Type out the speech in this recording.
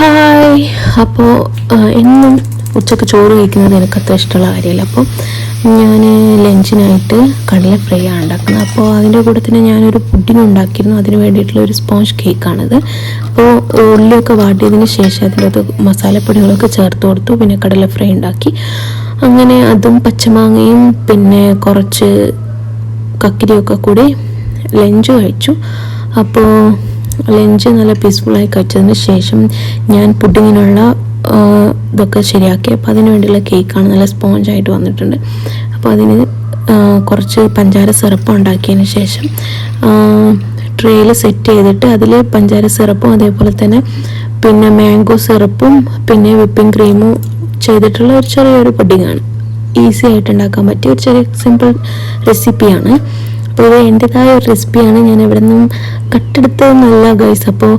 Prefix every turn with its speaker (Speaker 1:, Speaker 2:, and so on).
Speaker 1: Hi. അപ്പോൾ എന്നും ഉച്ചക്ക് ചോറ് കഴിക്കുന്നത് എനിക്ക് അത്ര ഇഷ്ടമുള്ള കാര്യമല്ല. അപ്പോൾ ഞാൻ ലഞ്ചിനായിട്ട് കടല ഫ്രൈ ആണ് ഉണ്ടാക്കുന്നത്. അപ്പോൾ അതിൻ്റെ കൂടെ തന്നെ ഞാനൊരു പുഡിംഗ് ഉണ്ടാക്കിയിരുന്നു. അതിന് വേണ്ടിയിട്ടുള്ള ഒരു സ്പോഞ്ച് കേക്കാണിത്. അപ്പോൾ ഉള്ളിയൊക്കെ വാട്ടിയതിന് ശേഷം അതിനകത്ത് മസാലപ്പൊടികളൊക്കെ ചേർത്ത് കൊടുത്തു. പിന്നെ കടല ഫ്രൈ ഉണ്ടാക്കി. അങ്ങനെ അതും പച്ചമാങ്ങയും പിന്നെ കുറച്ച് കക്കിരിയൊക്കെ കൂടി ലഞ്ച് കഴിച്ചു. അപ്പോൾ ലഞ്ച് നല്ല പീസ്ഫുള്ളായി കഴിച്ചതിന് ശേഷം ഞാൻ പുഡിങ്ങിനുള്ള ഇതൊക്കെ ശരിയാക്കി. അപ്പോൾ അതിന് വേണ്ടിയുള്ള കേക്കാണ്, നല്ല സ്പോഞ്ചായിട്ട് വന്നിട്ടുണ്ട്. അപ്പോൾ അതിന് കുറച്ച് പഞ്ചാര സിറപ്പ് ഉണ്ടാക്കിയതിന് ശേഷം ട്രേയിൽ സെറ്റ് ചെയ്തിട്ട് അതിൽ പഞ്ചാര സിറപ്പും അതേപോലെ തന്നെ പിന്നെ മാംഗോ സിറപ്പും പിന്നെ വിപ്പിംഗ് ക്രീമും ചെയ്തിട്ടുള്ള ഒരു ചെറിയൊരു പുഡിങ്ങാണ്. ഈസി ആയിട്ട് ഉണ്ടാക്കാൻ പറ്റിയ ഒരു ചെറിയ സിമ്പിൾ റെസിപ്പിയാണ്. അപ്പോൾ ഇത് എൻ്റെതായ ഒരു റെസിപ്പിയാണ്, ഞാൻ ഇവിടെ നിന്നും കട്ടെടുത്തതൊന്നുമല്ല ഗൈസ്. അപ്പോൾ